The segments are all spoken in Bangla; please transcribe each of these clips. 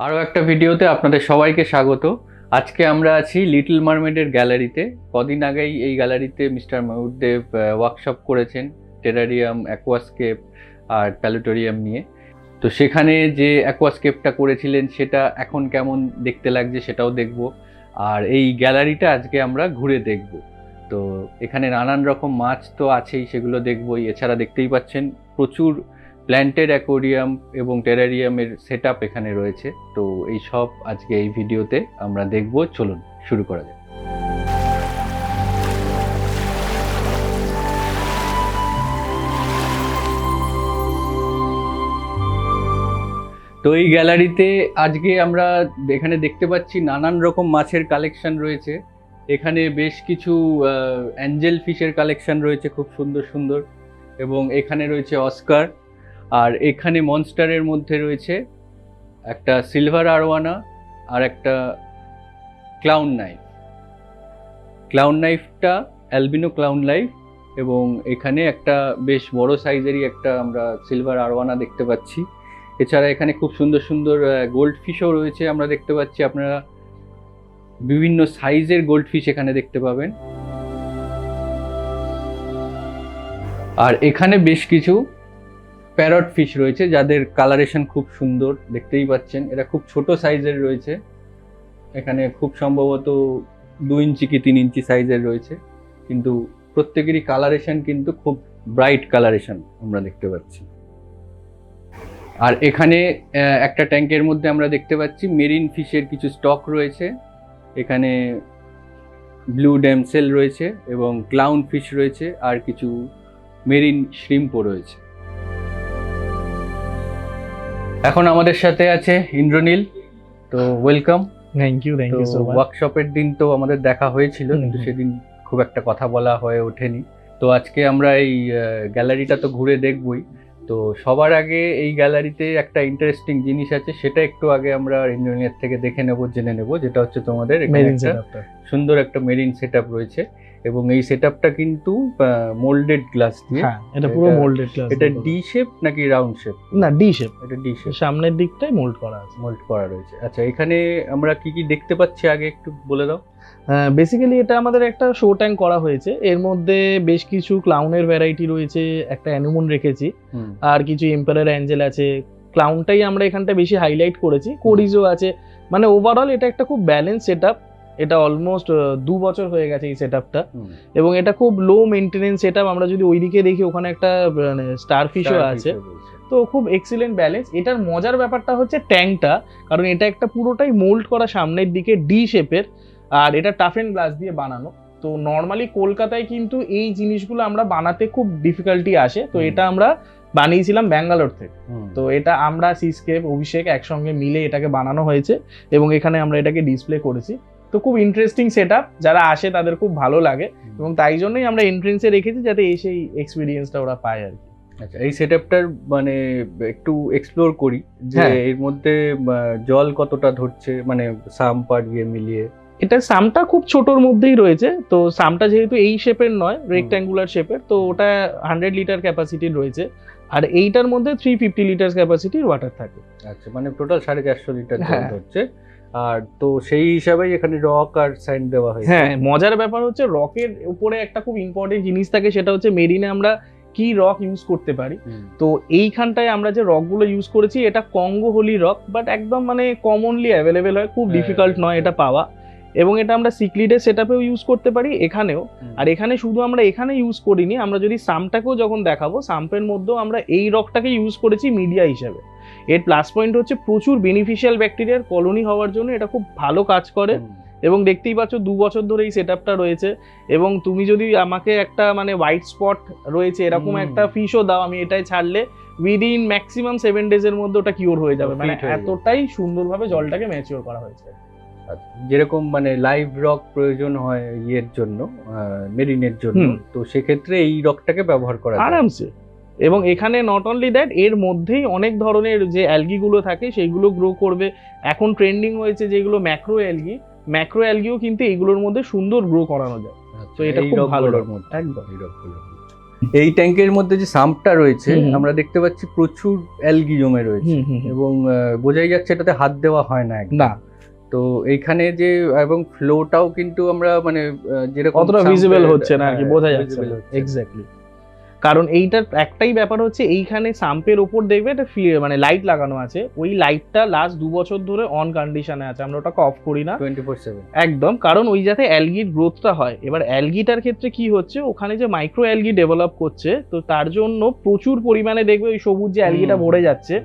আরও একটা ভিডিওতে আপনাদের সবাইকে স্বাগত। আজকে আমরা আছি লিটল মারমেডের গ্যালারিতে। কদিন আগেই এই গ্যালারিতে মিস্টার ময়ূরদেব ওয়ার্কশপ করেছেন টেরারিয়াম, অ্যাকোয়াস্কেপ আর প্যালুটোরিয়াম নিয়ে। তো সেখানে যে অ্যাকোয়াস্কেপটা করেছিলেন সেটা এখন কেমন দেখতে লাগছে সেটাও দেখব। আর এই গ্যালারিটা আজকে আমরা ঘুরে দেখব। তো এখানে নানান রকম মাছ তো আছেই, সেগুলো দেখবই। এছাড়া দেখতেই পাচ্ছেন প্রচুর প্ল্যান্টেড অ্যাকোরিয়াম এবং টেরারিয়ামের সেট আপ এখানে রয়েছে। তো এই সব আজকে এই ভিডিওতে আমরা দেখব। চলুন শুরু করা যাক। তো এই গ্যালারিতে আজকে আমরা এখানে দেখতে পাচ্ছি নানান রকম মাছের কালেকশন রয়েছে। এখানে বেশ কিছু অ্যাঞ্জেল ফিশের কালেকশন রয়েছে, খুব সুন্দর সুন্দর। এবং এখানে রয়েছে অস্কার। আর এখানে মনস্টারের মধ্যে রয়েছে একটা সিলভার আরওয়ানা আর একটা ক্লাউন নাইফ। ক্লাউন নাইফটা অ্যালবিনো ক্লাউন নাইফ। এবং এখানে একটা বেশ বড় সাইজেরই একটা আমরা সিলভার আরওয়ানা দেখতে পাচ্ছি। এছাড়া এখানে খুব সুন্দর সুন্দর গোল্ড ফিশও রয়েছে, আমরা দেখতে পাচ্ছি। আপনারা বিভিন্ন সাইজের গোল্ড ফিশ এখানে দেখতে পাবেন। আর এখানে বেশ কিছু প্যারট ফিশ রয়েছে যাদের কালারেশন খুব সুন্দর, দেখতেই পাচ্ছেন। এরা খুব ছোট সাইজের রয়েছে, এখানে খুব সম্ভবত 2 ইঞ্চি কি 3 ইঞ্চি সাইজের রয়েছে, কিন্তু প্রত্যেকেরই কালারেশন কিন্তু খুব ব্রাইট কালারেশন আমরা দেখতে পাচ্ছি। আর এখানে একটা ট্যাঙ্কের মধ্যে আমরা দেখতে পাচ্ছি মেরিন ফিশের কিছু স্টক রয়েছে। এখানে ব্লু ড্যামসেল রয়েছে এবং ক্লাউন ফিশ রয়েছে, আর কিছু মেরিন শ্রিম্পও রয়েছে। এখন আমাদের সাথে আছে ইন্দ্রনীল। তো welcome. Thank you so much. ওয়ার্কশপের দিন তো আমাদের দেখা হয়েছিল, কিন্তু সেদিন খুব একটা কথা বলা হয়ে ওঠেনি। তো আজকে আমরা এই গ্যালারিটা তো ঘুরে দেখবই। তো সবার আগে এই গ্যালারিতে একটা ইন্টারেস্টিং জিনিস আছে, সেটা একটু আগে আমরা ইন্দ্রনীলের থেকে দেখে নেব, জেনে নেব। যেটা হচ্ছে তোমাদের মেরিন একটা সেটআপটা। সুন্দর একটা মেরিন সেটআপ রয়েছে। এবং এই সেটআপটা কিন্তু মোল্ডেড গ্লাস দিয়ে। হ্যাঁ, এটা পুরো মোল্ডেড গ্লাস। এটা ডি শেপ নাকি রাউন্ড শেপ? না, ডি শেপ। এটা ডি শেপ, সামনের দিকটাই মোল্ড করা আছে। মোল্ড করা রয়েছে। আচ্ছা, এখানে আমরা কি কি দেখতে পাচ্ছি আগে একটু বলে দাও। বেসিক্যালি এটা আমাদের একটা শো ট্যাঙ্ক করা হয়েছে। এর মধ্যে বেশ কিছু ক্লাউনের ভ্যারাইটি রয়েছে, একটা অ্যানিমন রেখেছি, আর কিছু এম্পারার অ্যাঞ্জেল আছে। ক্লাউনটাই আমরা এখানটা বেশি হাইলাইট করেছি, কোরিজও আছে। মানে ওভারঅল এটা একটা খুব ব্যালেন্স সেটআপ। এটা অলমোস্ট 2 বছর হয়ে গেছে এই সেটআপটা, এবং এটা খুব লো মেইনটেনেন্স সেটআপ। আমরা যদি ওইদিকে দেখি, ওখানে একটা স্টারফিশও আছে। তো খুব এক্সিলেন্ট ব্যালেন্স। এটার মজার ব্যাপারটা হচ্ছে ট্যাঙ্কটা, কারণ এটা একটা পুরোটাই মোল্ড করা সামনের দিকে ডি শেপের, আর এটা টাফ এন্ড গ্লাস দিয়ে বানানো। তো নর্মালি কলকাতায় কিন্তু এই জিনিসগুলো আমরা বানাতে খুব ডিফিকাল্টি আসে। তো এটা আমরা বানিয়েছিলাম ব্যাঙ্গালোর থেকে। তো এটা আমরা সিস্কেপ, অভিষেক একসঙ্গে মিলে এটাকে বানানো হয়েছে, এবং এখানে আমরা এটাকে ডিসপ্লে করেছি। তো খুব ইন্টারেস্টিং সেটআপ, যারা আসে তাদের খুব ভালো লাগে, এবং তাই জন্যই আমরা এন্ট্রেন্সে রেখেছি, যাতে এই সেই এক্সপিরিয়েন্সটা ওরা পায় আর কি। আচ্ছা, এই সেটআপটার মানে একটু এক্সপ্লোর করি যে এর মধ্যে জল কতটা ধরছে, মানে সাম পার ইয়ে মিলিয়ে। এটা সামটা খুব ছোটর মধ্যেই রয়েছে। তো সামটা যেহেতু এই শেপের নয়, রেক্ট্যাঙ্গুলার শেপের, তো ওটা 100 লিটার ক্যাপাসিটির রয়েছে। আর এইটার মধ্যে 350 লিটার ক্যাপাসিটির ওয়াটার থাকে। আচ্ছা, মানে টোটাল 450 লিটার জল ধরছে। আর তো সেই হিসাবেই এখানে রক আর স্যান্ড দেওয়া হয়েছে। হ্যাঁ, মজার ব্যাপার হচ্ছে রকের উপরে একটা খুব ইম্পর্টেন্ট জিনিস থাকে, সেটা হচ্ছে মেরিনে আমরা কি রক ইউজ করতে পারি। তো এইখানটায় আমরা যে রকগুলো ইউজ করেছি, এটা কঙ্গো হোলি রক, বাট একদম মানে কমনলি অ্যাভেলেবেল হয়, খুব ডিফিকাল্ট নয় এটা পাওয়া। এবং এটা আমরা সিক্লিডের সেটআপেও ইউজ করতে পারি, এখানেও। আর এখানে শুধু আমরা এখানে ইউজ করিনি, আমরা যদি সামটাকেও যখন দেখাবো, সাম্পের মধ্যেও আমরা এই রকটাকে ইউজ করেছি মিডিয়া হিসেবে। এর প্লাস পয়েন্ট হচ্ছে প্রচুর বেনিফিশিয়াল ব্যাকটেরিয়ার কলোনি হওয়ার জন্য এটা খুব ভালো কাজ করে। এবং দেখতেই পাচ্ছ 2 বছর ধরে এই সেটআপটা রয়েছে। এবং তুমি যদি আমাকে একটা মানে হোয়াইট স্পট রয়েছে এরকম একটা ফিশও দাও, আমি এটাই ছাড়লে উইদিন ম্যাক্সিমাম 7 ডেজের মধ্যে ওটা কিওর হয়ে যাবে। মানে এতটাই সুন্দরভাবে জলটাকে ম্যাচিওর করা হয়েছে। যেরকম মানে লাইভ রক প্রয়োজন হয় ইয়ের জন্য, মেরিনের জন্য, তো সেক্ষেত্রে এই রকটাকে ব্যবহার করা যায় আরামসে। এবং এখানে নট অনলি দ্যাট, এর মধ্যেই অনেক ধরনের যে অ্যালগিগুলো থাকে সেইগুলো গ্রো করবে। এখন ট্রেন্ডিং হয়েছে যেগুলো ম্যাক্রো অ্যালগিও কিন্তু এইগুলোর মধ্যে সুন্দর গ্রো করানো যায়। তো এটা খুব ভালো, একদম। এই রকগুলো। এই ট্যাঙ্কের মধ্যে যে সাম্পটা রয়েছে হুম হুম। আমরা দেখতে পাচ্ছি প্রচুর অ্যালগি জমে রয়েছে এবং বোঝাই যাচ্ছে এটাতে হাত দেওয়া হয় না একদম। না, তো এইখানে যে এবং ফ্লোটাও কিন্তু আমরা মানে যেরকম অতটা সাম্পের- ভিজিবল হচ্ছে না আর কি, হ্যাঁ, বোঝা যাচ্ছে visible না। হচ্ছে না। এক্স্যাক্টলি, কারণ এইটার একটাই ব্যাপার হচ্ছে এইখানে সাম্পের ওপর দেখবে একটা মানে লাইট লাগানো আছে, ওই লাইটটা লাস্ট 2 বছর ধরে অন কন্ডিশনে আছে, আমরা ওটাকে অফ করি না 24/7 একদম, কারণ ওই যাতে অ্যালগির গ্রোথটা হয়। এবার অ্যালগিটার ক্ষেত্রে কি হচ্ছে, ওখানে যে মাইক্রো অ্যালগি ডেভেলপ করছে, তো তার জন্য প্রচুর পরিমাণে দেখবে ওই সবুজ যে অ্যালগিটা ভরে যাচ্ছে,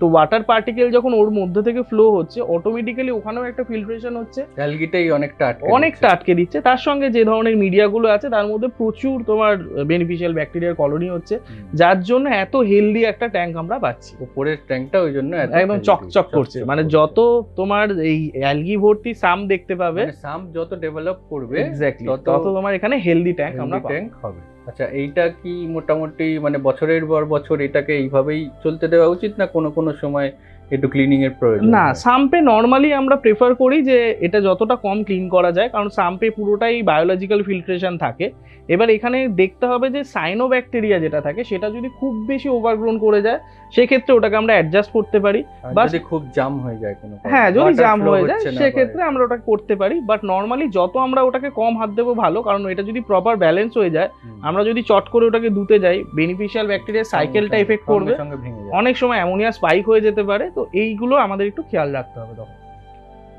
তো ওয়াটার পার্টিকেল যখন ওর মধ্যে থেকে ফ্লো হচ্ছে, অটোমেটিক্যালি ওখানেও একটা ফিল্ট্রেশন হচ্ছে, অ্যালগিটাই অনেকটা আটকে দিচ্ছে। তার সঙ্গে যে ধরনের মিডিয়াগুলো আছে তার মধ্যে প্রচুর তোমার বেনিফিশিয়াল ব্যাকটেরিয়ার কলোনি হচ্ছে, যার জন্য এত হেলদি একটা ট্যাঙ্ক আমরা পাচ্ছি। উপরের ট্যাঙ্কটা ওই জন্য এত একদম healthy, চকচক করছে, মানে করছে। যত তোমার এই অ্যালগি ভর্তি সাম দেখতে পাবে, মানে সাম্প যত ডেভেলপ করবে এক্স্যাক্টলি, তত তত তোমার এখানে হেলদি ট্যাঙ্ক আমরা পাবো। ট্যাঙ্ক হবে। আচ্ছা, এইটা কি মোটামুটি মানে বছরের পর বছর এটাকে এইভাবেই চলতে দেওয়া উচিত, না কোনো কোনো সময় একটু ক্লিনিং এর প্রয়োজন? না, সাম্পে নর্মালি আমরা প্রেফার করি যে এটা যতটা কম ক্লিন করা যায়, কারণ সাম্পে পুরোটাই বায়োলজিক্যাল ফিল্ট্রেশন থাকে। এবার এখানে দেখতে হবে যে সাইনোব্যাকটেরিয়া যেটা থাকে সেটা যদি খুব বেশি ওভারগ্রোন করে যায়, সেক্ষেত্রে ওটাকে আমরা অ্যাডজাস্ট করতে পারি। আর বা যদি খুব জাম হয়ে যায় কোনো কারণে, হ্যাঁ, যদি water জাম flow হয়ে যায় হচ্ছে না সেক্ষেত্রে বা- আমরা ওটা করতে পারি, বাট নর্মালি যত আমরা ওটাকে কম হাত দেবো ভালো, কারণ এটা যদি প্রপার ব্যালেন্স হয়ে যায়, হুম। আমরা যদি চট করে ওটাকে ধুতে যাই, বেনিফিশিয়াল ব্যাকটেরিয়া সাইকেলটা সঙ্গে- এফেক্ট সঙ্গে করবে, সঙ্গে ভেঙে যায়। অনেক সময় অ্যামোনিয়া স্পাইক হয়ে যেতে পারে, তো এইগুলো আমাদের একটু খেয়াল রাখতে হবে তখন।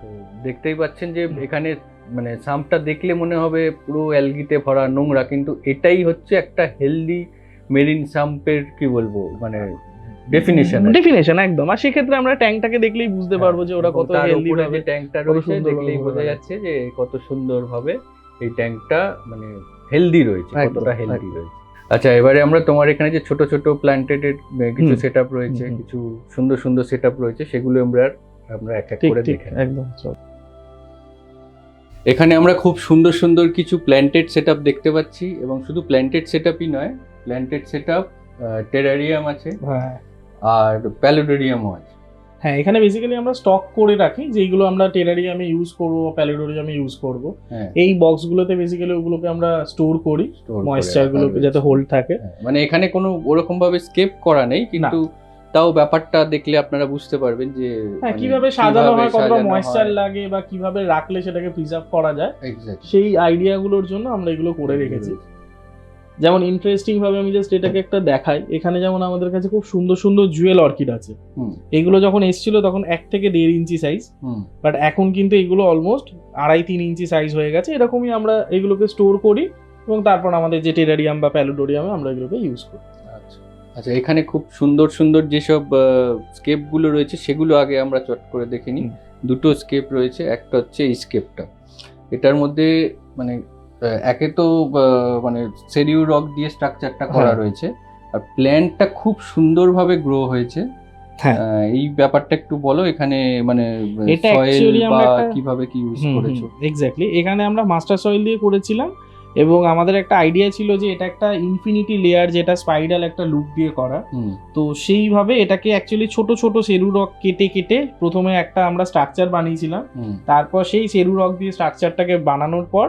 তো দেখতেই পাচ্ছেন যে এখানে মানে সাম্পটা দেখলে মনে হবে পুরো অ্যালগিতে ভরা নোংরা, কিন্তু এটাই হচ্ছে একটা হেলদি মেরিন সাম্পের কি বলবো মানে ডেফিনেশন একদম। আর সেক্ষেত্রে আমরা ট্যাঙ্কটাকে দেখলেই বুঝতে পারবো যে ওরা কত হেলদি যে ভাবে। ট্যাঙ্কটা কত রয়েছে সুন্দরভাবে দেখলেই বোঝা ভরা যাচ্ছে যে কত সুন্দরভাবে এই ট্যাঙ্কটা মানে হেলদি রয়েছে, একদম, কতটা হেলদি একদম। রয়েছে। আচ্ছা, এবারে আমরা তোমার এখানে যে ছোট ছোট প্ল্যান্টেড কিছু হুম। সেটআপ রয়েছে, হুম। কিছু সুন্দর সুন্দর সেটআপ রয়েছে, সেগুলো আমরা এক এক ঠিক করে ঠিক দেখে নেব। একদম। চল। এখানে আমরা খুব সুন্দর সুন্দর কিছু প্ল্যান্টেড সেটআপ দেখতে পাচ্ছি, এবং শুধু প্ল্যান্টেড সেটআপই নয়, প্ল্যান্টেড সেটআপ, টেরারিয়াম আছে হ্যাঁ আর প্যালোডোরিয়ামও আছে। হ্যাঁ, এখানে বেসিক্যালি আমরা স্টক করে রাখি যেগুলো আমরা টেরারিয়ামে ইউজ করবো, প্যালিডোরিয়ামে ইউজ করবো। হ্যাঁ, এই বক্সগুলোতে বেসিক্যালি ওগুলোকে আমরা স্টোর করি, store করে ময়েশ্চার রাখা গুলোকে রয়েছে। যাতে হোল্ড থাকে। হ্যাঁ, মানে এখানে কোনো ওরকম ভাবে স্কেপ করা নেই, কিন্তু তাও ব্যাপারটা দেখলে আপনারা বুঝতে পারবেন যে হ্যাঁ, মানে কিভাবে সাজানো হয়, কতটা সাজানো ময়েশ্চার হয়। লাগে, বা কিভাবে রাখলে সেটাকে প্রিজার্ভ করা যায়, Exactly. সেই আইডিয়াগুলোর জন্য আমরা এগুলো করে রেখেছি। যেমন ইন্টারেস্টিং ভাবে আমি জাস্ট এটাকে একটা দেখাই, এখানে যেমন আমাদের কাছে খুব সুন্দর সুন্দর জুয়েল অর্কিড আছে। হুম, এগুলো যখন এসেছিল তখন 1 থেকে 1.5 ইঞ্চি সাইজ, হুম, বাট এখন কিন্তু এগুলো অলমোস্ট 2.5-3 ইঞ্চি সাইজ হয়ে গেছে। এরকমই আমরা এগুলোকে স্টোর করি, এবং তারপর আমাদের যে টেরারিয়াম বা প্যালোডোরিয়ামে আমরা এগুলোকে ইউজ করি। আচ্ছা আচ্ছা, এখানে খুব সুন্দর সুন্দর যেসব স্কেপ গুলো রয়েছে সেগুলো আগে আমরা চট করে দেখে নিই। হুম। দুটো স্কেপ রয়েছে, একটা হচ্ছে এই স্কেপটা, এটার মধ্যে মানে একে তো মানে সেরিউ রক দিয়ে স্ট্রাকচারটা করা হ্যাঁ। রয়েছে, আর প্ল্যান্টটা খুব সুন্দরভাবে গ্রো হয়েছে। হ্যাঁ। এই ব্যাপারটা একটু বলো, এখানে মানে এটা সয়েল actually বা আমরা একটা- কিভাবে কি ইউজ করেছো? এক্স্যাক্টলি, এখানে আমরা মাস্টার সয়েল দিয়ে করেছিলাম, এবং আমাদের একটা আইডিয়া ছিল যে এটা একটা ইনফিনিটি লেয়ার, যেটা স্পাইরাল একটা লুপ দিয়ে করা। হুম, তো সেইভাবে এটাকে অ্যাকচুয়ালি ছোট ছোট সেরু রক কেটে কেটে প্রথমে একটা আমরা স্ট্রাকচার বানিয়েছিলাম, হুম, তারপর সেই সেরু রক দিয়ে স্ট্রাকচারটাকে বানানোর পর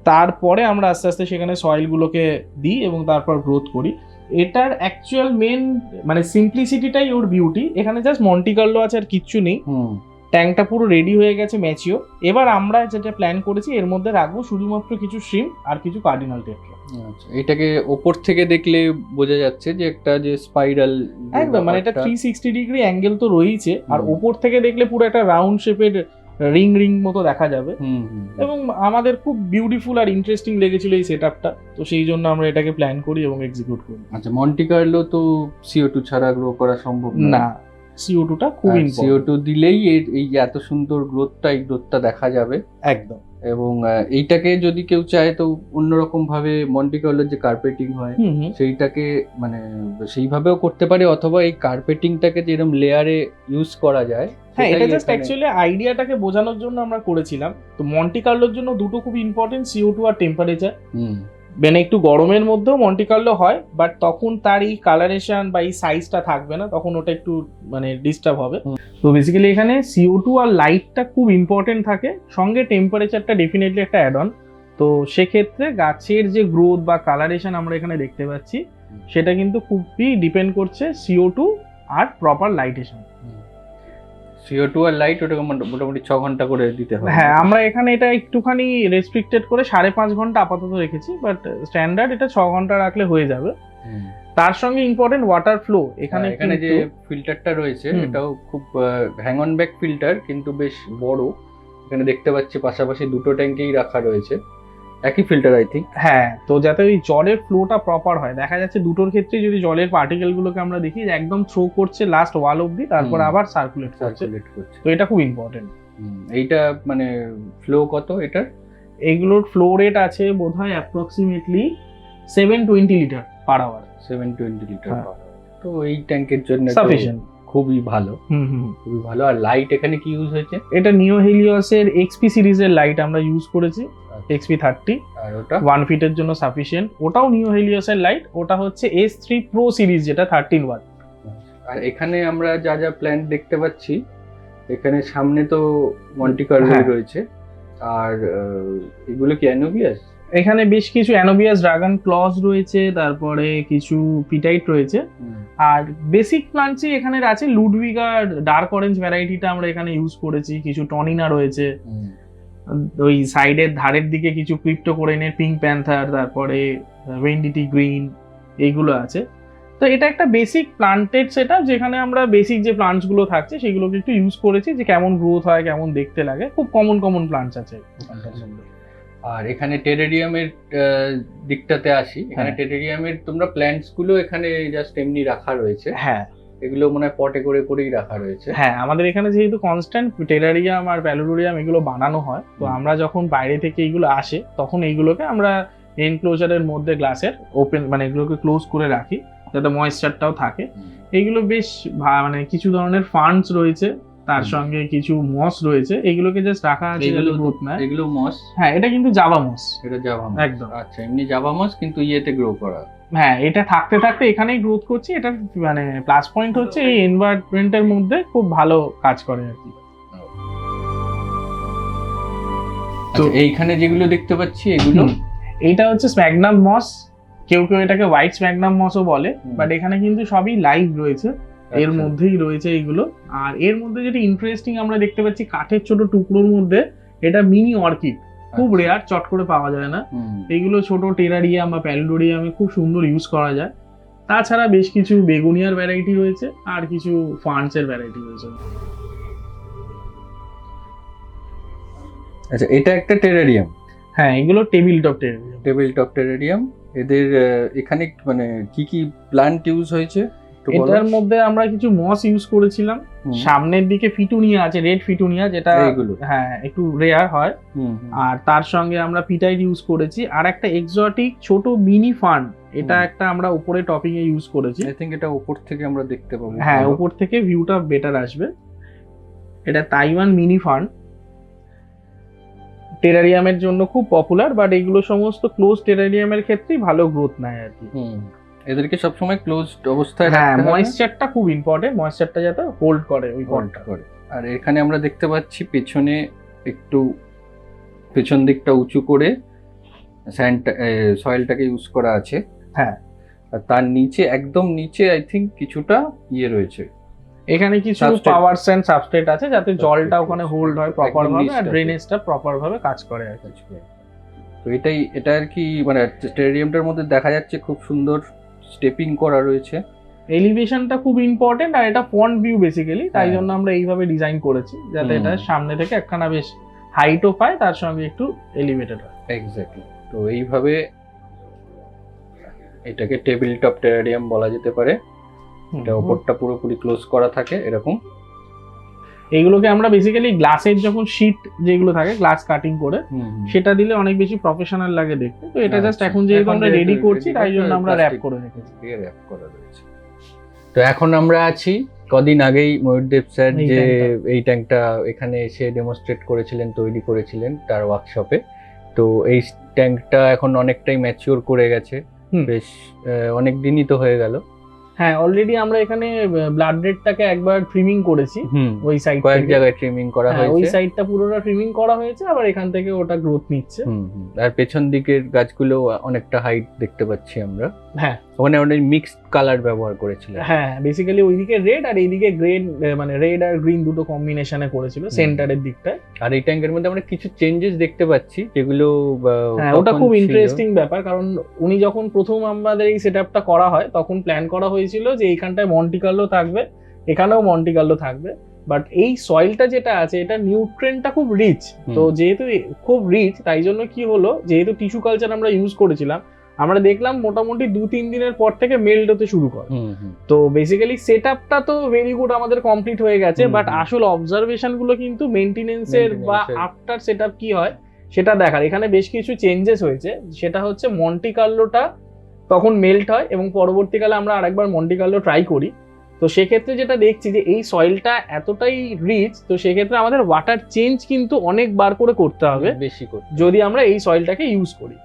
তারপরে আমরা আস্তে আস্তে সেখানে সয়েলগুলোকে দিই এবং তারপর গ্রোথ করি। এটার অ্যাকচুয়াল মেন মানে সিম্পলিসিটিটাই ওর বিউটি। এখানে জাস্ট মন্টি কার্লো আছে, আর কিচ্ছু নেই। হুম, ট্যাঙ্কটা পুরো রেডি হয়ে গেছে, ম্যাচিও। এবার আমরা যেটা প্ল্যান করেছি, এর মধ্যে রাখবো শুধুমাত্র কিছু শ্রিম আর কিছু কার্ডিনাল টেট্রা। আচ্ছা, এটাকে ওপর থেকে দেখলে বোঝা যাচ্ছে যে একটা যে স্পাইরাল, একদম, মানে এটা 360 ডিগ্রি অ্যাঙ্গেল তো রয়েছে, আর হুম। ওপর থেকে দেখলে পুরো একটা রাউন্ড শেপের রিং রিং মতো দেখা যাবে। এবং আমাদের খুব বিউটিফুল আর ইন্টারেস্টিং লেগেছিল এই সেটআপটা, তো সেই জন্য আমরা এটাকে প্ল্যান করি এবং এক্সিকিউট করি। আচ্ছা, মন্টি কার্লো তো CO2 ছাড়া গ্রো করা সম্ভব না, CO2টা খুব ইম্পর্টেন্ট। CO2 দিলেই এই যে এত সুন্দর গ্রোথটা দেখা যাবে একদম। এবং এইটাকে যদি কেউ চায় তো অন্যরকম ভাবে মন্টি কার্লোর যে কার্পেটিং হয় সেইটাকে মানে সেইভাবেও করতে পারে, অথবা এই কার্পেটিংটাকে যেরকম লেয়ারে ইউজ করা যায়। হ্যাঁ, এটা সেটাই জাস্ট এখানে- অ্যাকচুয়ালি আইডিয়াটাকে বোঝানোর জন্য আমরা করেছিলাম। তো মন্টি কার্লোর জন্য দুটো খুব ইম্পর্টেন্ট, CO2 আর টেম্পারেচার। হুম, মানে একটু গরমের মধ্যেও মন্টি কার্লো হয়, বাট তখন তার এই কালারেশন বা এই সাইজটা থাকবে না, তখন ওটা একটু মানে ডিস্টার্ব হবে। তো বেসিক্যালি এখানে CO2 আর লাইটটা খুব ইম্পর্টেন্ট থাকে, সঙ্গে টেম্পারেচারটা ডেফিনেটলি একটা অ্যাড অন। তো সেক্ষেত্রে গাছের যে গ্রোথ বা কালারেশন আমরা এখানে দেখতে পাচ্ছি সেটা কিন্তু খুবই ডিপেন্ড করছে CO2 আর প্রপার লাইটেশন। CO2 আর লাইট ওটাকে মোটামুটি 6 ঘন্টা করে দিতে হবে। হ্যাঁ, আমরা এখানে এটা একটুখানি রেস্ট্রিক্টেড করে 5.5 ঘন্টা আপাতত রেখেছি, বাট স্ট্যান্ডার্ড এটা 6 ঘন্টা রাখলে হয়ে যাবে। তার সঙ্গে ইম্পর্টেন্ট ওয়াটার ফ্লো। এখানে যে ফিল্টারটা রয়েছে এটাও খুব হ্যাং অন ব্যাক ফিল্টার, কিন্তু বেশ বড়। এখানে দেখতে পাচ্ছি পাশাপাশি দুটো ট্যাঙ্কেই রাখা রয়েছে, একই ফিল্টার আই থিঙ্ক। হ্যাঁ, তো যাতে ওই জলের ফ্লোটা প্রপার হয়। দেখা যাচ্ছে দুটোর ক্ষেত্রে যদি জলের পার্টিকেল গুলোকে আমরা দেখি যে একদম থ্রো করছে লাস্ট ওয়াল অবধি, তারপর আবার সার্কুলেট করছে, তো এটা খুব ইম্পর্টেন্ট। এইটা মানে ফ্লো কত এটার? এইগুলোর ফ্লো রেট আছে বোধহয় approximately 720 litre per hour. 720 litre per hour, তো এই ট্যাঙ্কের জন্য সাফিশিয়েন্ট, খুবই ভালো। খুবই ভালো। আর লাইট এখানে কি ইউজ হয়েছে? এটা নিও হেলিওসের XP সিরিজের লাইট আমরা ইউজ করেছি, XP30। আর ওটা 1 ফিটের জন্য সাফিসিয়েন্ট। ওটাও নিও হেলিওসের লাইট, ওটা হচ্ছে S3 Pro সিরিজ, যেটা 13 ওয়াট। আর এখানে আমরা যা যা প্ল্যান্ট দেখতে পাচ্ছি, এখানে সামনে তো মন্টি কার্লো রয়েছে, আর এগুলো কি অ্যানোবিয়াস? এখানে বেশ কিছু অ্যানোবিয়াস ড্রাগন ক্লজ রয়েছে, তারপরে কিছু পিটাইট রয়েছে। আর বেসিক প্লান্টসই এখানে আছে। লুডভিগা ডার্ক অরেঞ্জ ভ্যারাইটিটা আমরা এখানে ইউজ করেছি, কিছু টনিনা রয়েছে, ওই সাইডের ধারের দিকে কিছু ক্রিপ্টোকোরেনের পিঙ্ক প্যান্থার, তারপরে ভেন্ডিটি গ্রিন, এইগুলো আছে। তো এটা একটা বেসিক প্লান্টেড সেটআপ, যেখানে আমরা বেসিক যে প্লান্টস গুলো থাকছে সেগুলোকে একটু ইউজ করেছি, যে কেমন গ্রোথ হয়, কেমন দেখতে লাগে। খুব কমন প্লান্টস আছে ওখানটার মধ্যে। আর এখানে টেরেরিয়ামের দিকটাতে আসি। এখানে টেরেরিয়ামের তোমরা প্ল্যান্টস গুলো এখানে জাস্ট এমনি রাখা রয়েছে? হ্যাঁ, এগুলো মনে হয় পটে করেই রাখা রয়েছে। হ্যাঁ, আমাদের এখানে যেহেতু কনস্ট্যান্ট টেরারিয়াম আর প্যালোডোরিয়াম এগুলো বানানো হয়, তো আমরা যখন বাইরে থেকে এইগুলো আসে তখন এইগুলোকে আমরা এনক্লোজারের মধ্যে গ্লাসের ওপেন মানে এগুলোকে ক্লোজ করে রাখি, যাতে ময়েশ্চারটাও থাকে। এইগুলো বেশ মানে কিছু ধরনের ফান্ডস রয়েছে, তার সঙ্গে কিছু মস রয়েছে, এগুলোকে জাস্ট রাখা আছে যাতে গ্রোথ না। এগুলো মস? হ্যাঁ, এটা কিন্তু জাভা মস। এটা জাভা মস একদম। আচ্ছা, এমনি জাভা মস কিন্তু ইয়েতে গ্রো করা। হ্যাঁ, এটা থাকতে থাকতে এখানেই গ্রোথ করছে। এটা মানে প্লাস পয়েন্ট হচ্ছে এই এনভায়রনমেন্টের মধ্যে খুব ভালো কাজ করে আর কি। তো এইখানে যেগুলো দেখতে পাচ্ছি এগুলো, এইটা হচ্ছে স্ম্যাগনাম মস। কেউ এটাকে হোয়াইট স্ম্যাগনাম মসও বলে, বাট এখানে কিন্তু সবই লাইভ রয়েছে, এর মধ্যেই রয়েছে এইগুলো। আর এর মধ্যে যেটা ইন্টারেস্টিং আমরা দেখতে পাচ্ছি, কাঠের ছোট টুকরোর মধ্যে এটা মিনি অর্কিড, খুব রেয়ার, চট করে পাওয়া যায় না। এইগুলো ছোট টেরারিয়াম বা প্যালোডোরিয়ামে খুব সুন্দর ইউজ করা যায়। তাছাড়া বেশ কিছু বেগুনিয়ার ভ্যারাইটি রয়েছে আর কিছু ফান্ডসের ভ্যারাইটি রয়েছে। আচ্ছা, এটা একটা টেরারিয়াম? হ্যাঁ, এগুলো টেবিল টপ টেরারিয়াম। এদের এখানে মানে কি কি প্ল্যান্ট ইউজ হয়েছে? এটার মধ্যে আমরা কিছু মস ইউজ করেছিলাম। সামনের দিকে ফিটুনিয়া আছে, রেড ফিটুনিয়া, যেটা হ্যাঁ একটু রেয়ার হয়। আর তার সঙ্গে আমরা পিটাইট ইউজ করেছি। আর একটা এক্সোটিক ছোট মিনি ফান্ড, এটা একটা আমরা উপরে টপিং এ ইউজ করেছি। আই থিংক এটা উপর থেকে আমরা দেখতে পাবো। হ্যাঁ, উপর থেকে ভিউটা বেটার আসবে। এটা তাইওয়ান মিনি ফান্ড, টেরারিয়ামের জন্য খুব পপুলার, বাট এগুলো সমস্ত ক্লোজ টেরারিয়ামের ক্ষেত্রেই ভালো গ্রোথ নেয় আর কি। এদেরকে সবসময় ক্লোজড অবস্থায় রাখতে হবে। ময়েশ্চারটা খুব ইম্পর্টেন্ট, ময়েশ্চারটা যাতে হোল্ড করে ওই পটটা করে। আর এখানে আমরা দেখতে পাচ্ছি পেছনে একটু পেছন দিকটা উঁচু করে সয়েলটাকে ইউজ করা আছে। হ্যাঁ, আর তার নিচে একদম নিচে আই থিঙ্ক কিছুটা ইয়ে রয়েছে, এখানে কিছু পাওয়ার স্যান্ড সাবস্ট্রেট আছে, যাতে জলটা ওখানে হোল্ড হয় প্রপার ভাবে আর ড্রেনেজটা প্রপার ভাবে কাজ করে আর কি। তো এটা আর কি মানে টেরারিয়ামটার মধ্যে দেখা যাচ্ছে খুব সুন্দর স্টেপিং করা রয়েছে। এলিভেশনটা খুব ইম্পর্টেন্ট, আর এটা ফ্রন্ট ভিউ বেসিক্যালি, তাই জন্য আমরা এইভাবে ডিজাইন করেছি, যাতে এটা সামনে থেকে একখানা বেশ হাইটও পায়, তার সঙ্গে একটু এলিভেটেড হয়। এক্স্যাক্টলি। তো এইভাবে এটাকে টেবিল টপ টেরারিয়াম বলা যেতে পারে। এটা উপরটা পুরোপুরি ক্লোজ করা থাকে এরকম। এইগুলোকে আমরা বেসিক্যালি গ্লাসের যখন শীট যেগুলো থাকে গ্লাস কাটিং করে, সেটা দিলে অনেক বেশি প্রফেশনাল লাগে দেখতে। তো এটা জাস্ট এখন যেহেতু আমরা রেডি করছি, তাই জন্য আমরা র‍্যাপ করে রেখেছি। র‍্যাপ করা রয়েছে। তো এখন আমরা আছি, কদিন আগেই ময়ূরদেব স্যার যে এই ট্যাঙ্কটা এখানে এসে ডেমনস্ট্রেট করেছিলেন, তৈরি করেছিলেন তার ওয়ার্কশপে। তো এই ট্যাঙ্কটা এখন অনেকটাই ম্যাচিওর করে গেছে, বেশ অনেক দিনই তো হয়ে গেল। হ্যাঁ, অলরেডি আমরা এখানে ব্লাড রেডটাকে একবার ট্রিমিং করেছি ওই সাইড কয়েক জায়গায় ট্রিমিং করা হয়েছে, ওই সাইডটা পুরোটা ট্রিমিং করা হয়েছে, আবার এখান থেকে ওটা গ্রোথ নিচ্ছে। আর পেছন দিকের গাছগুলো অনেকটা হাইট দেখতে পাচ্ছি আমরা। হ্যাঁ, ওখানে অনেক মিক্সড কালার ব্যবহার করেছিল। হ্যাঁ, বেসিক্যালি ওইদিকে রেড আর এইদিকে গ্রেড, মানে রেড আর গ্রিন দুটো কম্বিনেশনে করেছিল সেন্টারের দিকটায়। আর এই ট্যাঙ্কের মধ্যে আমরা কিছু চেঞ্জেস দেখতে পাচ্ছি যেগুলো হ্যাঁ, ওটা খুব ইন্টারেস্টিং ব্যাপার, কারণ উনি যখন প্রথম আমাদের এই সেটআপটা করা হয় তখন প্ল্যান করা হয়েছিল যে এইখানটায় মন্টি কার্লো থাকবে, এখানেও মন্টি কার্লো থাকবে, বাট এই সয়েলটা যেটা আছে এটা নিউট্রেন্টটা খুব রিচ। তো যেহেতু খুব রিচ, তাই জন্য কি হলো, যেহেতু টিস্যু কালচার আমরা ইউজ করেছিলাম, আমরা দেখলাম মোটামুটি 2-3 দিনের পর থেকে মেল্ট হতে শুরু করে। তো বেসিক্যালি সেটআপটা তো ভেরি গুড, আমাদের কমপ্লিট হয়ে গেছে, বাট আসল অবজারভেশন গুলো কিন্তু মেইনটেনেন্সের বা আফটার সেটআপ কি হয় সেটা দেখার। এখানে বেশ কিছু চেঞ্জেস হয়েছে, সেটা হচ্ছে মন্টি কার্লোটা তখন মেল্ট হয় এবং পরবর্তীকালে আমরা আরেকবার মন্টি কার্লো ট্রাই করি। তো সেক্ষেত্রে যেটা দেখছি যে এই সয়েলটা এতটাই রিচ, তো সেক্ষেত্রে আমাদের ওয়াটার চেঞ্জ কিন্তু অনেকবার করে করতে হবে বেশি করে যদি আমরা এই সয়েলটাকে ইউজ করি।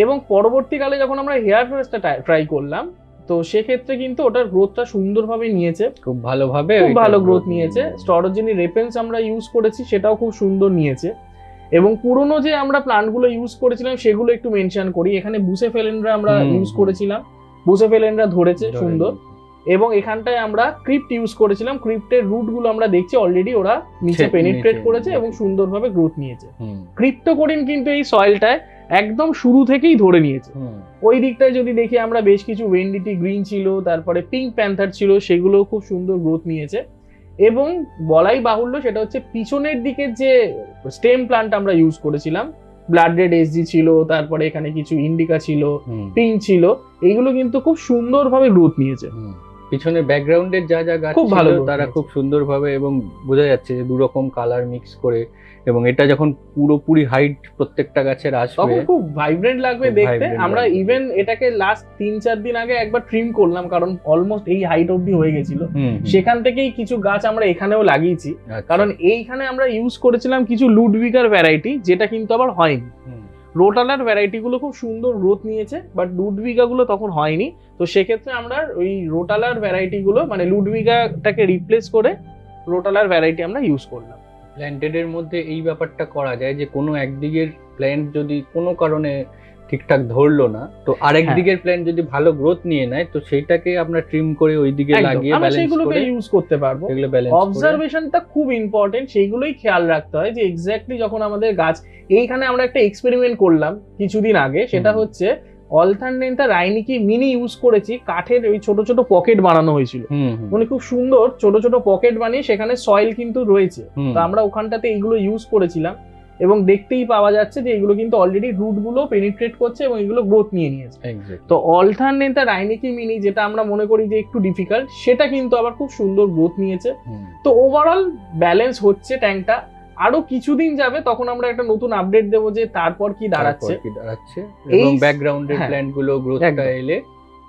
এবং পরবর্তীকালে যখন আমরা হেয়ার ফ্রেশটা ট্রাই করলাম, তো সেক্ষেত্রে কিন্তু ওটার গ্রোথটা সুন্দরভাবে নিয়েছে, খুব ভালোভাবে, খুব ভালো গ্রোথ নিয়েছে। স্টরোজেনি রেপেন্স আমরা ইউজ করেছি, সেটাও খুব সুন্দর নিয়েছে। এবং পুরোনো যে আমরা প্লান্টগুলো ইউজ করেছিলাম সেগুলো একটু মেনশন করি। এখানে বুসেফেলেনরা আমরা ইউজ করেছিলাম, বুসেফেলেনরা ধরেছে সুন্দর। এবং এখানটায় আমরা ক্রিপ্ট ইউজ করেছিলাম, ক্রিপ্টের রুট গুলো আমরা দেখছি অলরেডি ওরা নিচে পেনিট্রেট করেছে এবং সুন্দরভাবে গ্রোথ নিয়েছে। ক্রিপ্টোকোরিন কিন্তু এই সয়েলটায় একদম শুরু থেকেই ধরে নিয়েছে। ওই দিকটায় যদি দেখি আমরা বেশ কিছু ওয়েন্ডিটি গ্রিন ছিল, তারপরে পিঙ্ক প্যান্থার ছিল, সেগুলো খুব সুন্দর গ্রোথ নিয়েছে। এবং বলাই বাহুল্য সেটা হচ্ছে পিছনের দিকের যে স্টেম প্লান্ট আমরা ইউজ করেছিলাম, ব্লাড রেড এসজি ছিল, তারপরে এখানে কিছু ইন্ডিকা ছিল, পিঙ্ক ছিল, এইগুলো কিন্তু খুব সুন্দরভাবে গ্রোথ নিয়েছে। পিছনের ব্যাকগ্রাউন্ডের যা যা গাছ খুব ভালো, তারা খুব সুন্দরভাবে, এবং বোঝা যাচ্ছে যে দুরকম কালার মিক্স করে, এবং এটা যখন পুরোপুরি হাইট প্রত্যেকটা গাছের আসবে তখন খুব ভাইব্রেন্ট লাগবে দেখতে। আমরা ইভেন এটাকে লাস্ট 3-4 দিন আগে একবার ট্রিম করলাম, কারণ অলমোস্ট এই হাইট অবধি হয়ে গেছিল। সেখান থেকেই কিছু গাছ আমরা এখানেও লাগিয়েছি, কারণ এইখানে আমরা ইউজ করেছিলাম কিছু লুডভিগার ভ্যারাইটি, যেটা কিন্তু আবার হয়নি। রোটালার ভ্যারাইটি গুলো খুব সুন্দর গ্রোথ নিয়েছে, বাট লুডভিগা গুলো তখন হয়নি। তো সেক্ষেত্রে আমরা ওই রোটালার ভ্যারাইটি গুলো, মানে লুডভিগাটাকে রিপ্লেস করে রোটালার ভ্যারাইটি আমরা ইউজ করলাম। প্ল্যান্টেডের মধ্যে এই ব্যাপারটা করা যায় যে কোনো একদিকের প্ল্যান্ট যদি কোনো কারণে ঠিকঠাক ধরলো না, তো আরেক দিকের প্ল্যান্ট যদি ভালো গ্রোথ নিয়ে নেয়, তো সেইটাকে আমরা ট্রিম করে ওই দিকে লাগিয়ে ব্যালেন্স করে ইউজ করতে পারবো। অবজারভেশনটা খুব ইম্পর্টেন্ট, সেইগুলোই খেয়াল রাখতে হয় যে এক্স্যাক্টলি যখন আমাদের গাছ, এইখানে আমরা একটা এক্সপেরিমেন্ট করলাম কিছুদিন আগে, সেটা হচ্ছে অল্টারনেটা রাইনিকি মিনি ইউজ করেছি, কাঠের ওই ছোট ছোট পকেট বানানো হয়েছিল, মানে খুব সুন্দর ছোট ছোট পকেট বানিয়ে সেখানে সয়েল কিন্তু রয়েছে। তো আমরা ওখানটাতে এইগুলো ইউজ করেছিলাম এবং দেখতেই পাওয়া যাচ্ছে যে এগুলো কিন্তু অলরেডি রুট গুলো পেনিট্রেট করছে এবং এগুলো গ্রোথ নিয়ে নিয়েছে। তো অল্টারনেটা রাইনিকি মিনি, যেটা আমরা মনে করি যে একটু ডিফিকাল্ট, সেটা কিন্তু আবার খুব সুন্দর গ্রোথ নিয়েছে। তো ওভারঅল ব্যালেন্স হচ্ছে ট্যাঙ্কটা। আরো কিছুদিন যাবে, তখন আমরা একটা নতুন আপডেট দেবো যে তারপর কি দাঁড়াচ্ছে, এবং ব্যাকগ্রাউন্ডের প্ল্যান্ট গুলো গ্রোথটা এলে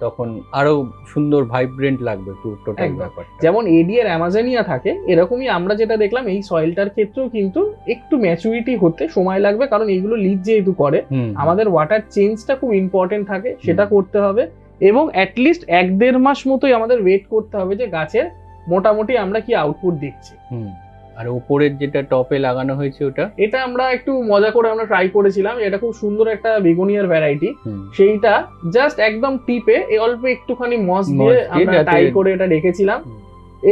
তখন আরো সুন্দর ভাইব্রেন্ট লাগবে টোটাল ব্যাপারটা। যেমন এডি এর অ্যামাজনিয়া থাকে, এরকমই আমরা যেটা দেখলাম এই সয়েলটার ক্ষেত্রেও কিন্তু একটু ম্যাচুরিটি হতে সময় লাগবে, কারণ এইগুলো লিড যেহেতু করে, আমাদের ওয়াটার চেঞ্জটা খুব ইম্পর্টেন্ট থাকে, সেটা করতে হবে। এবং অ্যাটলিস্ট 1-1.5 মাস মতোই আমাদের ওয়েট করতে হবে যে গাছের মোটামুটি আমরা কি আউটপুট দেখছি। আর উপরের যেটা টপে লাগানো হয়েছে ওটা, এটা আমরা একটু মজা করে আমরা ট্রাই করেছিলাম। এটা খুব সুন্দর একটা বেগোনিয়ার ভ্যারাইটি, সেইটা জাস্ট একদম টিপে অল্প একটুখানি মস দিয়ে আমরা টাই করে এটা রেখেছিলাম।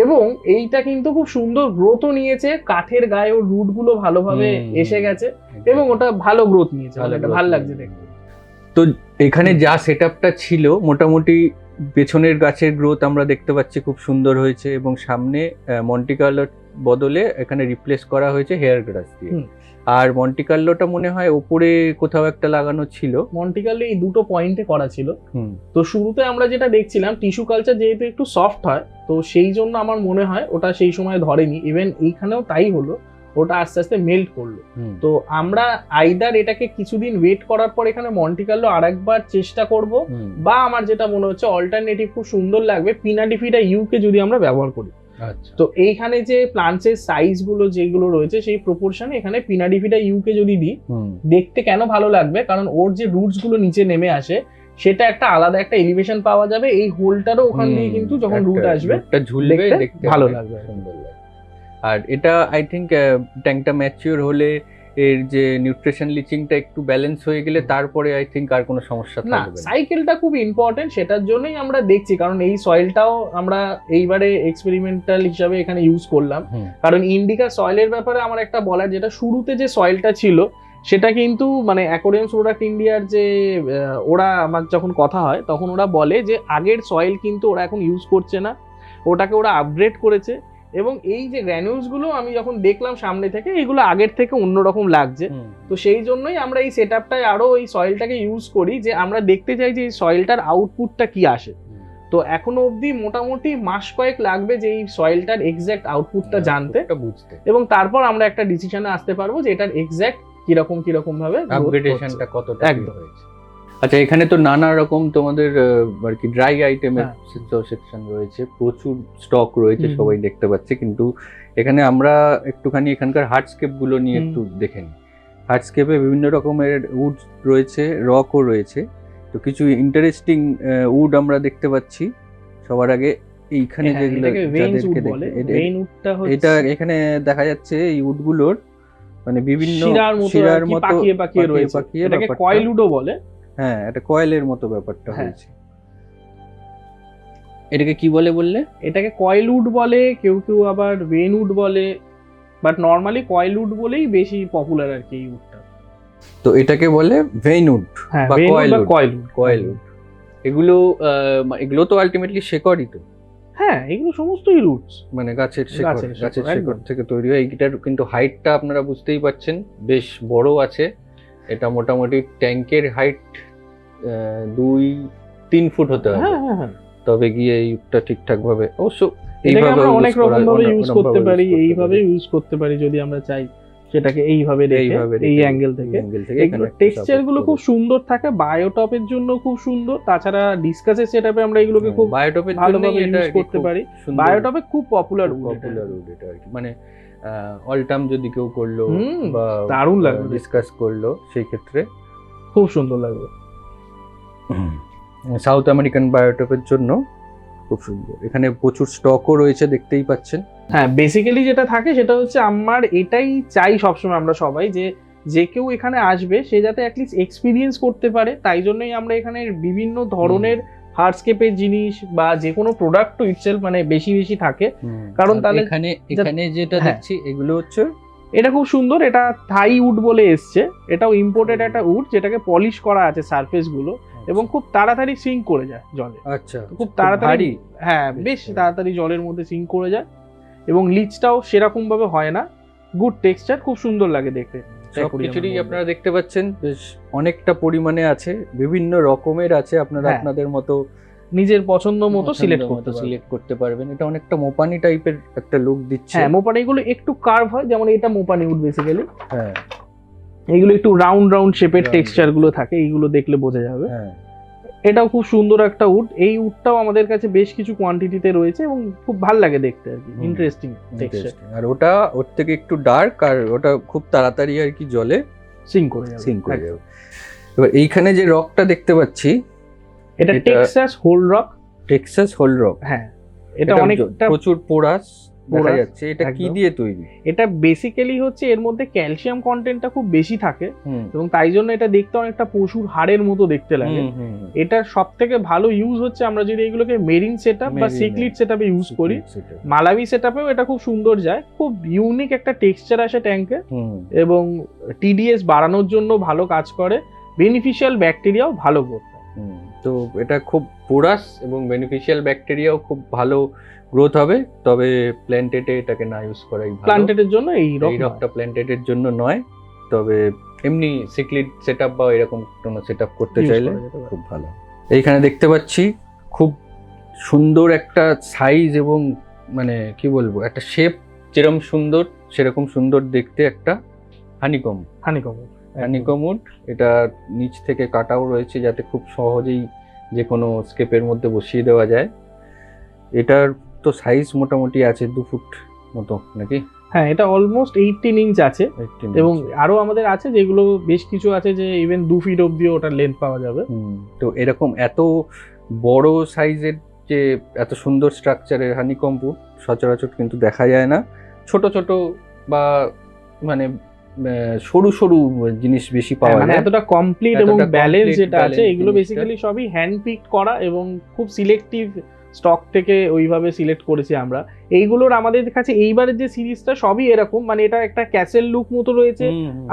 এবং এইটা কিন্তু খুব সুন্দর গ্রোথও নিয়েছে, কাঠের গায়ে ওর রুট গুলো ভালোভাবে এসে গেছে এবং ওটা ভালো গ্রোথ নিয়েছে, এটা ভালো লাগছে দেখতে। তো এখানে যা সেটআপটা ছিল মোটামুটি পেছনের গাছের গ্রোথ আমরা দেখতে পাচ্ছি খুব সুন্দর হয়েছে, এবং সামনে মন্টি কার্লোর বদলে এখানে রিপ্লেস করা হয়েছে হেয়ার গ্রাস দিয়ে। আর মন্টি কার্লোটা মনে হয় উপরে কোথাও একটা লাগানো ছিল। মন্টি কার্লো এই দুটো পয়েন্টে করা ছিল। তো শুরুতে আমরা যেটা দেখছিলাম, টিস্যু কালচার যেহেতু একটু সফট হয়, তো সেই জন্য আমার মনে হয় ওটা সেই সময় ধরেনি। ইভেন এইখানেও তাই হলো, ওটা আস্তে আস্তে মেল্ট করলো। তো আমরা আইদার এটাকে কিছুদিন ওয়েট করার পর এখানে মন্টি কার্লো আরেকবার চেষ্টা করব, বা আমার যেটা মনে হচ্ছে অল্টারনেটিভ খুব সুন্দর লাগবে, পিনাডিফিডা ইউকে যদি আমরা ব্যবহার করি। তো এইখানে যে প্লান্টসের সাইজ গুলো যেগুলো রয়েছে সেই প্রপোর্শনে এখানে পিনাডিফিডা ইউকে যদি দিই, দেখতে কেন ভালো লাগবে, কারণ ওর যে রুটস গুলো নিচে নেমে আসে সেটা একটা আলাদা একটা এলিভেশন পাওয়া যাবে। এই হোলটারও ওখান দিয়ে কিন্তু যখন রুট আসবে রুটটা ঝুলবে, দেখতে দেখতে ভালো অনেক লাগবে। সুন্দর লাগবে। আর এটা আই থিঙ্ক ট্যাঙ্কটা ম্যাচিওর হলে এর যে নিউট্রিশন লিচিংটা একটু ব্যালেন্স হয়ে গেলে তারপরে আই থিঙ্ক আর কোনো সমস্যা না, থাকবে না। সাইকেলটা খুব ইম্পর্টেন্ট, সেটার জন্যই আমরা দেখছি, কারণ এই সয়েলটাও আমরা এইবারে এক্সপেরিমেন্টাল হিসাবে এখানে ইউজ করলাম। কারণ ইন্ডিকা সয়েলের ব্যাপারে আমার একটা বলার, যেটা শুরুতে যে সয়েলটা ছিল সেটা কিন্তু মানে অ্যাকোরিয়াম প্রোডাক্ট ইন্ডিয়ার যে ওরা আমার যখন কথা হয় তখন ওরা বলে যে আগের সয়েল কিন্তু ওরা এখন ইউজ করছে না, ওটাকে ওরা আপগ্রেড করেছে। এবং এই যে গ্র্যানুলস গুলো আমি যখন দেখলাম সামনে থেকে, এগুলো আগের থেকে অন্যরকম লাগছে। তো সেই জন্যই আমরা এই সেট আপটায় আরো এই সয়েলটাকে ইউজ করি, যে আমরা দেখতে চাই যে এই সয়েলটার আউটপুটটা কি আসে। তো এখনো অবধি মোটামুটি মাস কয়েক লাগবে যে এই সয়েলটার এক্সাক্ট আউটপুটটা জানতে, বুঝতে, এবং তারপর আমরা একটা ডিসিশনে আসতে পারবো যে এটার এক্সাক্ট কিরকম ভাবে আপগ্রেডেশনটা কতটা একদম হয়েছে। আচ্ছা, এখানে তো নানা রকম তোমাদের আর কি ড্রাই আইটেমের সেকশন রয়েছে, প্রচুর স্টক রয়েছে, সবাই দেখতে পাচ্ছে। কিন্তু এখানে আমরা একটুখানি এখানকার হার্ডস্কেপ গুলো নিয়ে একটু দেখে নিই। হার্ডস্কেপে বিভিন্ন রকমের উড রয়েছে, রকও রয়েছে। তো কিছু ইন্টারেস্টিং উড আমরা দেখতে পাচ্ছি। সবার আগে এইখানে যেগুলো যাদেরকে দেখে, এটা এখানে দেখা যাচ্ছে এই উডগুলোর মানে বিভিন্ন শিরার মতো পাকিয়ে রয়েছে, এটাকে কয়েল উডও বলে। হ্যাঁ, এটা কয়েলের মতো ব্যাপারটা হয়েছে। এটাকে কি বলে বললে? এটাকে কয়েল উড বলে, কেউ কেউ আবার ভেন উড বলে, বাট নরমালি কয়েল উড বলেই বেশি পপুলার আর কি এই উডটা। তো এটাকে বলে ভেন উড বা কয়েল উড। এগুলো তো আলটিমেটলি শেকড়ই তো। হ্যাঁ, এগুলো সমস্তই রুটস, মানে গাছের শেকড় থেকে তৈরি হয়। এইটার কিন্তু হাইটটা আপনারা বুঝতেই পাচ্ছেন, বেশ বড় আছে। এটা মোটামুটি ট্যাঙ্কের হাইট 2-3 ফুট হতে হবে, তবে গিয়ে এই উডটা ঠিকঠাক ভাবে, অবশ্য এইভাবে অনেক রকম ভাবে ইউজ করতে পারি। এইভাবে ইউজ করতে পারি যদি আমরা চাই সেটাকে এইভাবে রেখে, এই অ্যাঙ্গেল থেকে। এগুলো টেক্সচার গুলো খুব সুন্দর থাকে, বায়োটপের জন্য খুব সুন্দর। তাছাড়া ডিসকাসের সেটআপে আমরা এগুলোকে খুব বায়োটপের ভালোভাবে ইউজ করতে পারি। বায়োটপে খুব পপুলার উড এটা আর কি, মানে অলটাম যদি কেউ করলো বা দারুণ লাগবে, ডিসকাস করলো, সেই ক্ষেত্রে খুব সুন্দর লাগবে। সাউথ আমেরিকান বায়োটপের জন্য খুব সুন্দর। এখানে প্রচুর স্টকও রয়েছে, দেখতেই পাচ্ছেন। হ্যাঁ, বেসিক্যালি যেটা থাকে সেটা হচ্ছে আমার এটাই চাই সবসময় আমরা সবাই, যে কেউ এখানে আসবে সে যাতে অ্যাটলিস্ট এক্সপিরিয়েন্স করতে পারে। তাই জন্যই আমরা এখানে বিভিন্ন ধরনের হার্ডস্কেপের জিনিস বা যে কোনো প্রোডাক্ট ইটসেলফ মানে বেশি থাকে। কারণ তাহলে এখানে যেটা দেখছি এগুলো হচ্ছে, এটা খুব সুন্দর, এটা থাই উড বলে এসছে। এটাও ইম্পোর্টেড একটা উড, যেটাকে পলিশ করা আছে সারফেস গুলো, এবং খুব তাড়াতাড়ি সিঙ্ক করে যায় জলে। আচ্ছা, খুব তাড়াতাড়ি, হ্যাঁ বেশ তাড়াতাড়ি জলের মধ্যে সিঙ্ক করে যায়, এবং লিচটাও সেরকম ভাবে হয় না। গুড টেক্সচার, খুব সুন্দর লাগে দেখতে। সবকিছুরই আপনারা দেখতে পাচ্ছেন বেশ অনেকটা পরিমাণে আছে, বিভিন্ন রকমের আছে। আপনারা আপনাদের মতো নিজের পছন্দ মতো সিলেক্ট করতে পারবেন। এটা অনেকটা মোপানি টাইপের একটা লুক দিচ্ছে। হ্যাঁ, মোপানি গুলো একটু কার্ভ হয়, যেমন এটা মোপানি উড বেসিক্যালি। হ্যাঁ, এগুলো একটু রাউন্ড শেপের টেক্সচার গুলো থাকে, এইগুলো দেখলে বোঝা যাবে। হ্যাঁ, এটাও খুব সুন্দর একটা উড। এই উডটাও আমাদের কাছে বেশ কিছু কোয়ান্টিটিতে রয়েছে এবং খুব ভালো লাগে দেখতে আর কি, ইন্টারেস্টিং টেক্সচার। আর ওর থেকে একটু ডার্ক, আর ওটা খুব তাড়াতাড়ি আর কি জলে সিঙ্ক করে যাবে। এবার এইখানে যে রকটা দেখতে পাচ্ছি, এটা টেক্সাস হোল রক। হ্যাঁ, এটা অনেকটা প্রচুর পোরাস দেখা যাচ্ছে। এটা কি দিয়ে তৈরি? এটা বেসিক্যালি হচ্ছে এর মধ্যে ক্যালসিয়াম কন্টেন্টটা খুব বেশি থাকে, এবং তাই জন্য এটা দেখতে অনেকটা পশুর হাড়ের মতো দেখতে লাগে। এটার সবথেকে ভালো ইউজ হচ্ছে আমরা যদি এগুলোকে মেরিন সেটআপ বা সিক্লিড সেটআপে ইউজ করি। মালাবি সেটআপেও এটা খুব সুন্দর যায়, খুব ইউনিক একটা টেক্সচার আসে ট্যাঙ্কে, এবং টিডিএস বাড়ানোর জন্য ভালো কাজ করে, বেনিফিশিয়াল ব্যাকটেরিয়াও ভালো করতে। তো এটা খুব পোরাস এবং বেনিফিশিয়াল ব্যাকটেরিয়াও খুব ভালো গ্রোথ হবে। তবে প্ল্যান্টেটে এটাকে না ইউজ করাই ভালো। প্ল্যান্টেটের জন্য এই রকটা প্ল্যান্টেটের জন্য নয়, তবে এমনি সিক্লিড সেটআপ বা এরকম কোনো সেটআপ করতে চাইলে খুব ভালো। এইখানে দেখতে পাচ্ছি খুব সুন্দর একটা সাইজ, এবং মানে কি বলবো, একটা শেপ যেরকম সুন্দর সেরকম সুন্দর দেখতে একটা হানিকম উড। এটা নিচ থেকে কাটাও রয়েছে যাতে খুব সহজেই যে কোনো স্কেপের মধ্যে বসিয়ে দেওয়া যায়। এটার তো সাইজ মোটামুটি আছে 2 ফুট মতো নাকি? হ্যাঁ, এটা অলমোস্ট 18 ইঞ্চ আছে, 18 এবং ইঞ্চি। আরো আমাদের আছে যেগুলো বেশ কিছু আছে যে ইভেন 2 ফিট অব্দিও ওটার লেন্থ পাওয়া যাবে। তো এরকম এত বড় সাইজের যে এত সুন্দর স্ট্রাকচারের হানিকম্ব উড সচরাচর কিন্তু দেখা যায় না। ছোট ছোট বা মানে সরু সরু জিনিস বেশি পাওয়া মানে যায়। এতটা কমপ্লিট এবং এতটা ব্যালেন্স complete যেটা আছে balance এগুলো জিনিসটা। বেসিক্যালি সবই হ্যান্ড পিক করা এবং খুব সিলেক্টিভ স্টক থেকে ওইভাবে সিলেক্ট করেছি আমরা। এইগুলোর আমাদের কাছে এইবারের যে সিরিজটা সবই এরকম, মানে এটা একটা ক্যাসেল লুক মতো রয়েছে,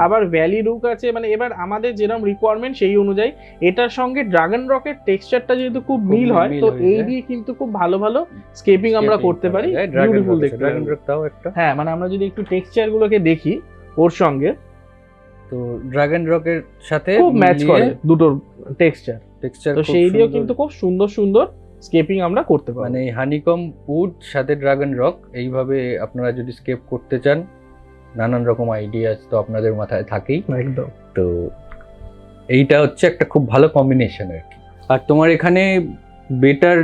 আবার ভ্যালি লুক আছে, মানে এবার আমাদের যেরকম রিকোয়ারমেন্ট সেই অনুযায়ী। এটার সঙ্গে ড্রাগন রকের টেক্সচারটা যেহেতু খুব মিল হয়, মিল তো হয়ে এই যায়। দিয়ে কিন্তু খুব ভালো ভালো স্কেপিং আমরা করতে পারি, বিউটিফুল দেখতে ড্রাগন লাগবে। রকটাও একটা। হ্যাঁ, মানে আমরা যদি একটু টেক্সচার গুলোকে দেখি ওর সঙ্গে, তো ড্রাগন রকের সাথে খুব ম্যাচ করে দুটোর টেক্সচার, টেক্সচার, তো সেই দিয়েও কিন্তু খুব সুন্দর সুন্দর স্কেপিং আমরা করতে পারি। মানে হানিকম উড সাথে ড্রাগন রক এইভাবে আপনারা যদি স্কেপ করতে চান, নানান রকম আইডিয়াস তো আপনাদের মাথায় থাকেই। একদম। তো এইটা হচ্ছে একটা খুব ভালো কম্বিনেশন আর কি। আর তোমার এখানে বেটার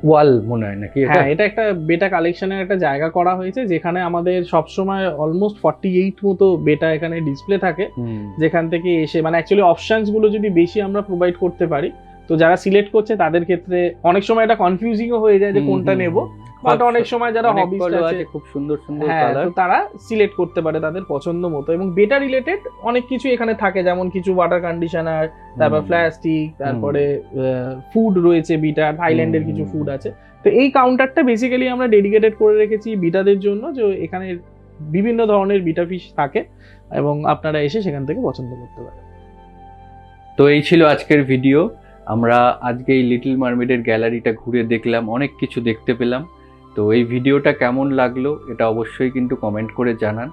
ওয়াল মনে হয় নাকি? হ্যাঁ, এটা একটা বেটা কালেকশনের একটা জায়গা করা হয়েছে যেখানে আমাদের সবসময় অলমোস্ট 48 মতো বেটা এখানে ডিসপ্লে থাকে, যেখান থেকে এসে মানে অ্যাকচুয়ালি অপশনস গুলো যদি বেশি আমরা প্রোভাইড করতে পারি, তো যারা সিলেক্ট করছে তাদের ক্ষেত্রে অনেক সময় এটা কনফিউজিংও হয়ে যায় যে কোনটা নেব, বাট অনেক সময় যারা হবিস্ট আছে খুব সুন্দর সুন্দর হ্যাঁ, কালার, তো তারা সিলেক্ট করতে পারে তাদের পছন্দ মতো। এবং বেটা রিলেটেড অনেক কিছু এখানে থাকে, যেমন কিছু ওয়াটার কন্ডিশনার, তারপর প্লাস্টিক, তারপরে ফুড রয়েছে, বিটা থাইল্যান্ডের কিছু ফুড আছে। তো এই কাউন্টারটা বেসিক্যালি আমরা ডেডিকেটেড করে রেখেছি বিটাদের জন্য, যে এখানে বিভিন্ন ধরনের বিটা ফিশ থাকে এবং আপনারা এসে সেখান থেকে পছন্দ করতে পারেন। তো এই ছিল আজকের ভিডিও। আমরা আজকে এই লিটল মারমেডের গ্যালারিটা ঘুরে দেখলাম, অনেক কিছু দেখতে পেলাম। তো এই ভিডিওটা কেমন লাগলো এটা অবশ্যই কিন্তু কমেন্ট করে জানান।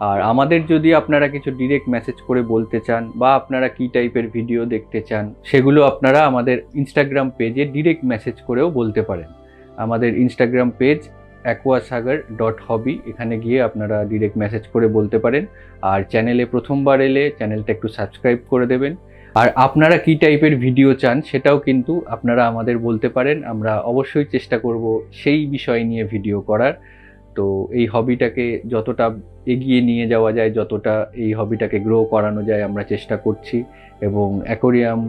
আর আমাদের যদি আপনারা কিছু ডিরেক্ট মেসেজ করে বলতে চান বা আপনারা কী টাইপের ভিডিও দেখতে চান, সেগুলো আপনারা আমাদের ইনস্টাগ্রাম পেজে ডিরেক্ট মেসেজ করেও বলতে পারেন। আমাদের ইনস্টাগ্রাম পেজ aquasagar.hobby, এখানে গিয়ে আপনারা ডিরেক্ট মেসেজ করে বলতে পারেন। আর চ্যানেলে প্রথমবার এলে চ্যানেলটা একটু সাবস্ক্রাইব করে দেবেন। আর আপনারা কী টাইপের ভিডিও চান সেটাও কিন্তু আপনারা আমাদের বলতে পারেন, আমরা অবশ্যই চেষ্টা করব সেই বিষয় নিয়ে ভিডিও করার। তো এই হবিটাকে যতটা এগিয়ে নিয়ে যাওয়া যায়, যতটা এই হবিটাকে গ্রো করানো যায় আমরা চেষ্টা করছি, এবং অ্যাকোরিয়াম,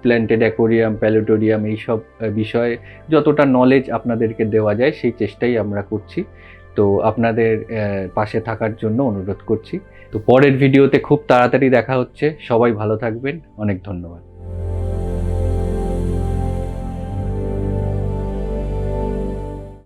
প্ল্যান্টেড অ্যাকোরিয়াম, প্যালোটোরিয়াম এইসব বিষয়ে যতটা নলেজ আপনাদেরকে দেওয়া যায় সেই চেষ্টাই আমরা করছি। তো আপনাদের পাশে থাকার জন্য অনুরোধ করছি। তো পরের ভিডিওতে খুব তাড়াতাড়ি দেখা হচ্ছে। সবাই ভালো থাকবেন, অনেক ধন্যবাদ।